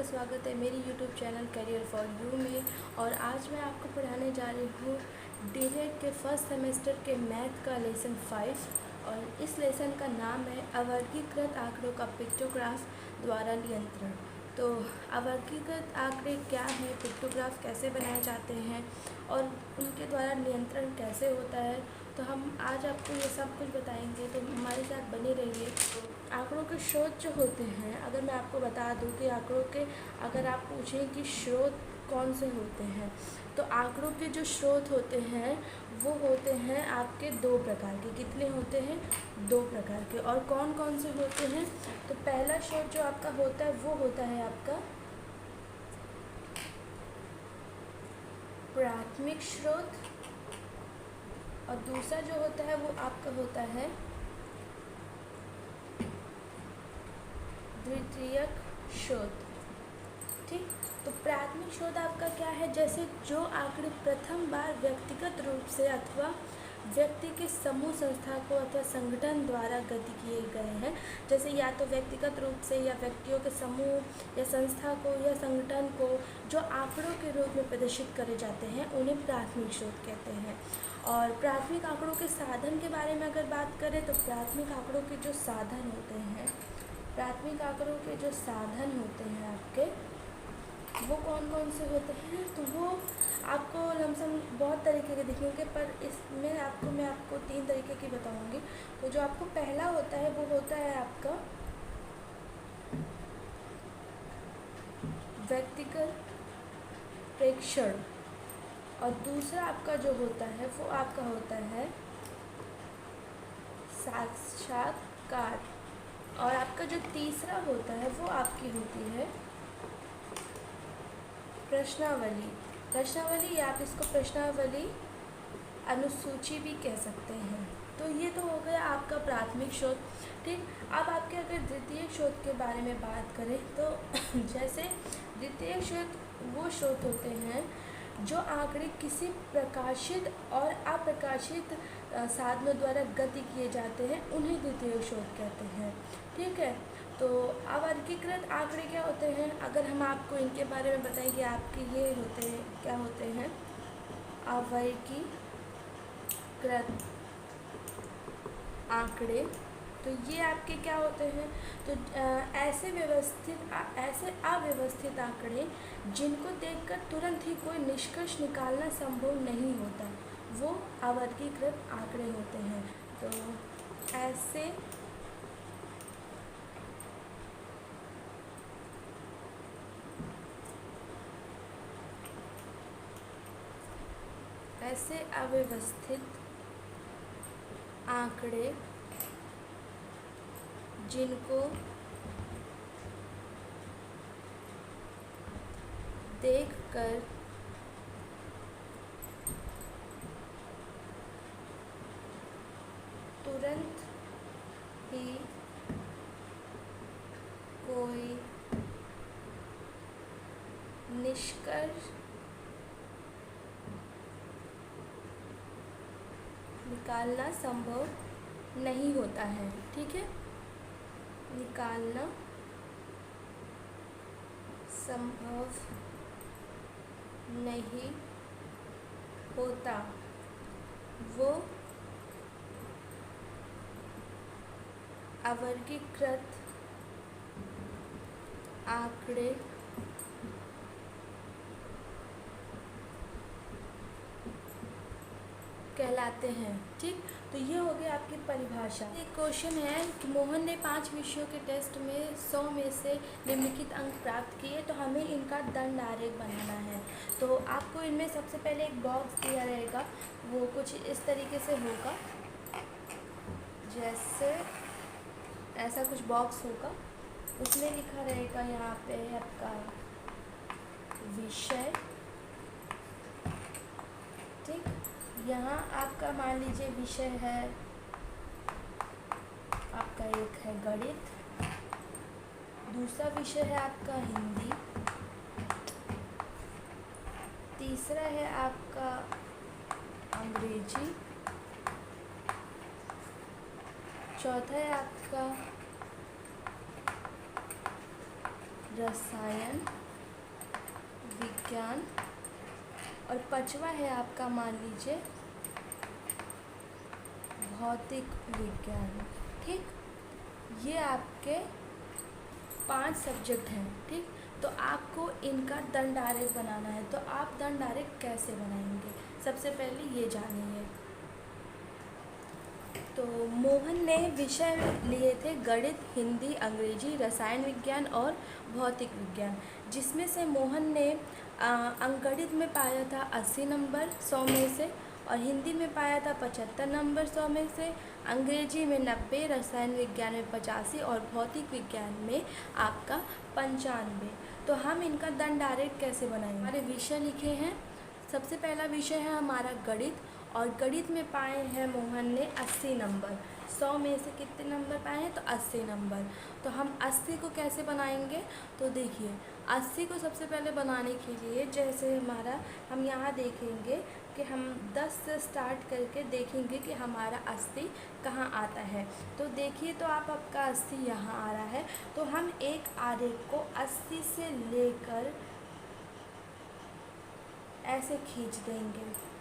स्वागत है मेरी YouTube channel career for you में। और आज मैं आपको पढ़ाने जा रही हूँ डीएलएड के फर्स्ट सेमेस्टर के मैथ का लेसन 5। और इस लेसन का नाम है अवर्गीकृत आंकड़ों का पिक्टोग्राफ द्वारा नियंत्रण। तो अवर्गीकृत आंकड़े क्या हैं, पिक्टोग्राफ कैसे बनाए जाते हैं और उनके द्वारा नियंत्रण कैसे होता है, तो हम आज आपको ये सब कुछ बताएंगे। तो हमारे साथ बने रहिए। आंकड़ों के स्रोत जो होते हैं, अगर मैं आपको बता दूं कि आंकड़ों के अगर आप पूछें कि स्रोत कौन से होते हैं, तो आंकड़ों के जो स्रोत होते हैं वो होते हैं आपके दो प्रकार के। कितने होते हैं? दो प्रकार के। और कौन कौन से होते हैं? तो पहला स्रोत जो आपका होता है वो होता है आपका प्राथमिक स्रोत, और दूसरा जो होता है वो आपका होता है द्वितीयक स्रोत। ठीक, तो प्राथमिक स्रोत आपका क्या है? जैसे जो आंकड़े प्रथम बार व्यक्तिगत रूप से अथवा व्यक्ति के समूह, संस्था को अथवा संगठन द्वारा गति किए गए हैं। जैसे या तो व्यक्तिगत रूप से या व्यक्तियों के समूह या संस्था को या संगठन को जो आंकड़ों के रूप में प्रदर्शित करे जाते हैं उन्हें प्राथमिक स्रोत कहते हैं। और प्राथमिक आंकड़ों के साधन के बारे में अगर बात करें तो प्राथमिक आंकड़ों के जो साधन होते हैं, प्राथमिक आंकड़ों के जो साधन होते हैं आपके, वो कौन कौन से होते हैं? तो वो आपको लमसम बहुत तरीके के दिखेंगे, पर इसमें मैं आपको 3 तरीके की बताऊंगी। तो जो आपको पहला होता है वो होता है आपका व्यक्तिगत प्रेक्षण, और दूसरा आपका जो होता है वो आपका होता है साक्षात्कार, और आपका जो तीसरा होता है वो आपकी होती है प्रश्नावली। प्रश्नावली या आप इसको प्रश्नावली अनुसूची भी कह सकते हैं। तो ये तो हो गया आपका प्राथमिक स्रोत। ठीक, अब आपके अगर द्वितीय स्रोत के बारे में बात करें तो जैसे द्वितीय स्रोत वो स्रोत होते हैं जो आंकड़े किसी प्रकाशित और अप्रकाशित साधनों द्वारा गति किए जाते हैं, उन्हें द्वितीय स्रोत कहते हैं। ठीक है, तो अवर्गीकृत आंकड़े क्या होते हैं? अगर हम आपको इनके बारे में बताएंगे, आपके ये होते हैं, क्या होते हैं? अवर्गीकृत आंकड़े, तो ये आपके क्या होते हैं? तो ऐसे अव्यवस्थित आंकड़े जिनको देखकर तुरंत ही कोई निष्कर्ष निकालना संभव नहीं होता, वो अवर्गीकृत आंकड़े होते हैं। तो ऐसे अव्यवस्थित आंकड़े जिनको देखकर तुरंत ही कोई निष्कर्ष निकालना संभव नहीं होता है। ठीक है, निकालना संभव नहीं होता, वो अवर्गीकृत आंकड़े कहलाते हैं। ठीक, तो ये हो गई आपकी परिभाषा। एक क्वेश्चन है कि मोहन ने 5 विषयों के टेस्ट में 100 में से निम्नलिखित अंक प्राप्त किए, तो हमें इनका दंड आरेख बनाना है। तो आपको इनमें सबसे पहले एक बॉक्स दिया रहेगा, वो कुछ इस तरीके से होगा, जैसे ऐसा कुछ बॉक्स होगा, उसमें लिखा रहेगा यहाँ पे आपका विषय। ठीक, यहाँ आपका मान लीजिए विषय है आपका, एक है गणित, दूसरा विषय है आपका हिंदी, तीसरा है आपका अंग्रेजी, चौथा है आपका रसायन विज्ञान, और पांचवा है आपका मान लीजिए भौतिक विज्ञान। ठीक, ये आपके 5 सब्जेक्ट हैं। ठीक, तो आपको इनका दंड आरेख बनाना है। तो आप दंड आरेख कैसे बनाएंगे, सबसे पहले ये जानिए। तो मोहन ने विषय लिए थे गणित, हिंदी, अंग्रेजी, रसायन विज्ञान और भौतिक विज्ञान, जिसमें से मोहन ने अंकगणित में पाया था 80 नंबर 100 में से, और हिंदी में पाया था 75 नंबर 100 में से, अंग्रेजी में 90, रसायन विज्ञान में 85 और भौतिक विज्ञान में आपका 95। तो हम इनका दंड आरेख कैसे बनाएंगे। हमारे विषय लिखे हैं। सबसे पहला विषय है हमारा गणित, और गणित में पाए हैं मोहन ने 80 नंबर। 100 में से कितने नंबर पाए हैं, तो 80 नंबर। तो हम 80 को कैसे बनाएंगे, तो देखिए 80 को सबसे पहले बनाने के लिए जैसे हमारा हम यहाँ देखेंगे कि हम 10 से स्टार्ट करके देखेंगे कि हमारा 80 कहाँ आता है। तो देखिए, तो आपका 80 यहाँ आ रहा है। तो हम एक आरेख को 80 से लेकर ऐसे खींच देंगे।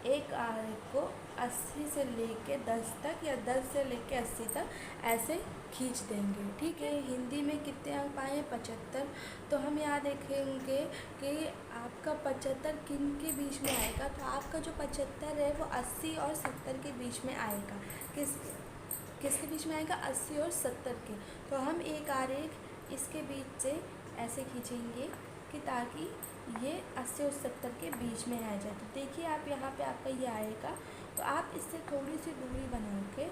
एक आरेख को 80 से लेके 10 तक या 10 से लेके 80 तक ऐसे खींच देंगे। ठीक है, हिंदी में कितने अंक पाए हैं, 75। तो हम यहाँ देखेंगे कि आपका 75 किन के बीच में आएगा। तो आपका जो 75 है वो 80 और 70 के बीच में आएगा। किसके बीच में आएगा, 80 और 70 के। तो हम एक आरेख इसके बीच से ऐसे खींचेंगे कि ताकि ये 80 और 70 के बीच में आ जाए। तो देखिए आप यहाँ पे आपका ये आएगा। तो आप इससे थोड़ी सी दूरी बना के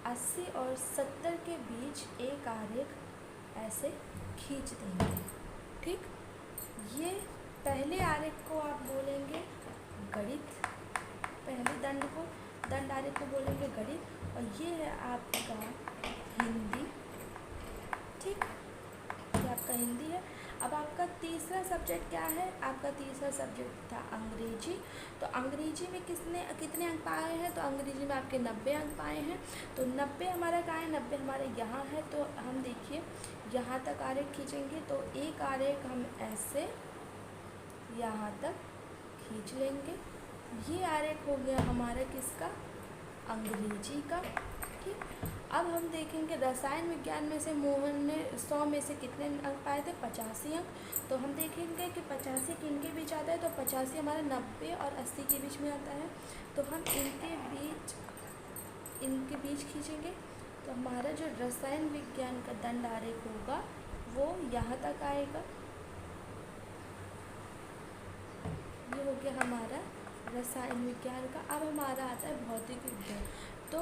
80 और 70 के बीच एक आरेख ऐसे खींच देंगे। ठीक, ये पहले आरेख को आप बोलेंगे गणित, पहले दंड आरेख को बोलेंगे गणित, और ये है आपका हिंदी। ठीक, ये आपका हिंदी है। अब आपका तीसरा सब्जेक्ट क्या है, आपका तीसरा सब्जेक्ट था अंग्रेजी। तो अंग्रेजी में कितने अंक पाए हैं, तो अंग्रेजी में आपके 90 अंक पाए हैं। तो 90 हमारा कहाँ है, 90 हमारे यहाँ है। तो हम देखिए यहाँ तक आरेख खींचेंगे। तो एक आरेख हम ऐसे यहाँ तक खींच लेंगे। ये आरेख हो गया हमारा किसका, अंग्रेजी का। ठीक, अब हम देखेंगे रसायन विज्ञान में से मोहन ने 100 में से कितने अंक पाए थे, 85 अंक। तो हम देखेंगे कि 85 किन के बीच आता है, तो 85 हमारा 90 और 80 के बीच में आता है। तो हम इनके बीच खींचेंगे। तो हमारा जो रसायन विज्ञान का दंड आरेख होगा वो यहाँ तक आएगा। ये हो गया हमारा रसायन विज्ञान का। अब हमारा आता है भौतिक विज्ञान। तो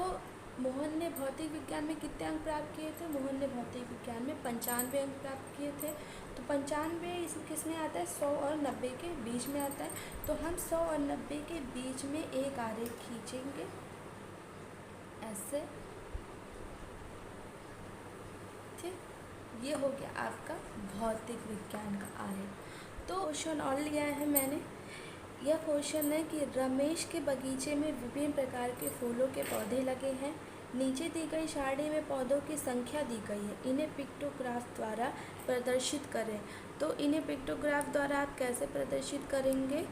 मोहन ने भौतिक विज्ञान में कितने अंक प्राप्त किए थे, मोहन ने भौतिक विज्ञान में 95 अंक प्राप्त किए थे। तो 95 इस किस में आता है, 100 और 90 के बीच में आता है। तो हम 100 और 90 के बीच में एक आरेख खींचेंगे ऐसे। ठीक, ये हो गया आपका भौतिक विज्ञान का आरेख। तो क्वेश्चन और लिया है मैंने। यह क्वेश्चन है कि रमेश के बगीचे में विभिन्न प्रकार के फूलों के पौधे लगे हैं। नीचे दी गई सारणी में पौधों की संख्या दी गई है। इन्हें पिक्टोग्राफ द्वारा प्रदर्शित करें। तो इन्हें पिक्टोग्राफ द्वारा आप कैसे प्रदर्शित करेंगे,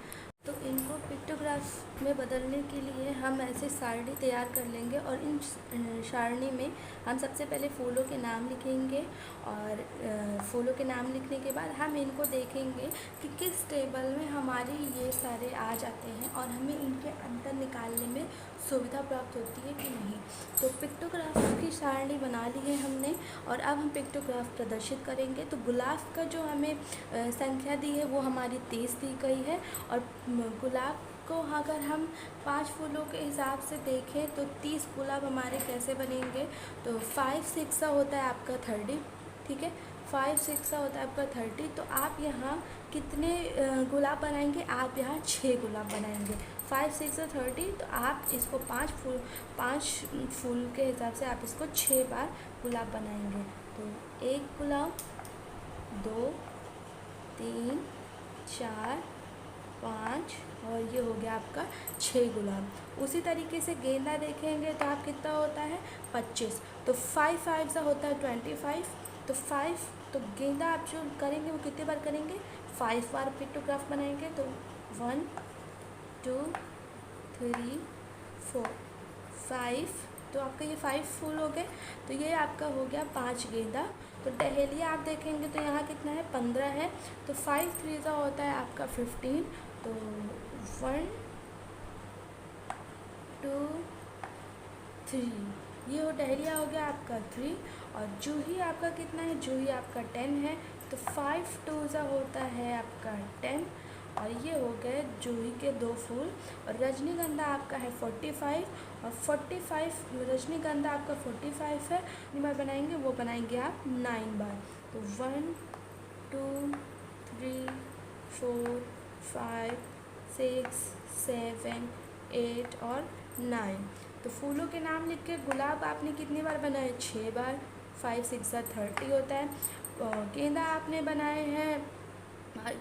तो इनको पिक्टोग्राफ में बदलने के लिए हम ऐसे सारणी तैयार कर लेंगे, और इन सारणी में हम सबसे पहले फूलों के नाम लिखेंगे, और फूलों के नाम लिखने के बाद हम इनको देखेंगे कि किस टेबल में हमारे ये सारे आ जाते हैं और हमें इनके अंतर निकालने में सुविधा प्राप्त होती है कि नहीं। तो पिक्टोग्राफ की सारणी बना ली है हमने, और अब हम पिक्टोग्राफ प्रदर्शित करेंगे। तो गुलाब का जो हमें संख्या दी है वो हमारी 30 दी गई है, और गुलाब को अगर हम 5 फूलों के हिसाब से देखें तो 30 गुलाब हमारे कैसे बनेंगे, तो 5 6 होता है आपका 30। ठीक है, 5 6 होता है आपका 30। तो आप यहाँ कितने गुलाब बनाएंगे, आप यहाँ 6 गुलाब बनाएंगे। 5 6 और 30, तो आप इसको 5 फूल के हिसाब से आप इसको 6 बार गुलाब बनाएंगे। तो 1 गुलाब, 2 3 4 5, और ये हो गया आपका 6 गुलाब। उसी तरीके से गेंदा देखेंगे तो आप कितना होता है, 25। तो 5 5 सा होता है 25। तो 5 तो गेंदा आप जो करेंगे वो कितने बार करेंगे, 5 बार पिक्टोग्राफ बनाएंगे। तो 1 2 3 4 5, तो आपका ये 5 फूल हो गए। तो ये आपका हो गया 5 गेंदा। तो डहेलिया आप देखेंगे तो यहाँ कितना है, 15 है। तो 5 3 होता है आपका 15। तो 1 2 3, ये हो डहेलिया हो गया आपका 3। और जूही आपका कितना है, जूही आपका 10 है। तो 5 2 होता है आपका 10। और ये हो गए जूही के 2 फूल। और रजनीगंधा आपका है 45, और 45 रजनीगंधा आपका 45 है। कितनी बार बनाएंगे, वो बनाएंगे आप 9 बार। तो 1 2 3 4 5 6 7 8 और 9। तो फूलों के नाम लिख के गुलाब आपने कितनी बार बनाए, 6 बार। 5 6 30 होता है। गेंदा आपने बनाए हैं,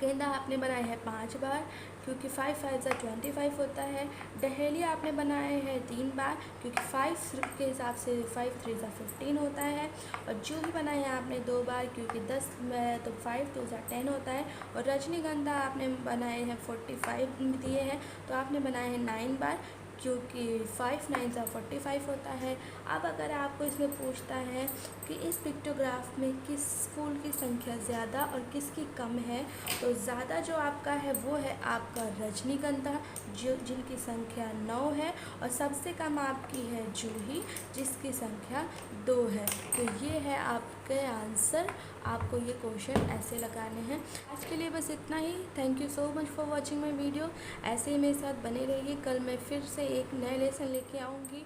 गेंदा आपने बनाए हैं 5 बार, क्योंकि 5 5 25 होता है। डहेलिया आपने बनाए हैं 3 बार, क्योंकि 5 के हिसाब से 5 3 15 होता है। और जूही बनाए हैं आपने 2 बार, क्योंकि 10 में तो 5 2 10 होता है। और रजनीगंधा आपने बनाए हैं 45 दिए हैं, तो आपने बनाए हैं 9 बार, क्योंकि 5 9 45 होता है। अब अगर आपको इसमें पूछता है कि इस पिक्टोग्राफ में किस फूल की संख्या ज़्यादा और किसकी कम है, तो ज़्यादा जो आपका है वो है आपका रजनीगंधा, जो जिनकी संख्या 9 है। और सबसे कम आपकी है जूही, जिसकी संख्या 2 है। तो ये है आपके आंसर। आपको ये क्वेश्चन ऐसे लगाने हैं। आज के लिए बस इतना ही। Thank you so much for watching my video. ऐसे ही मेरे साथ बने रहिए। कल मैं फिर से एक नए लेसन लेके आऊँगी।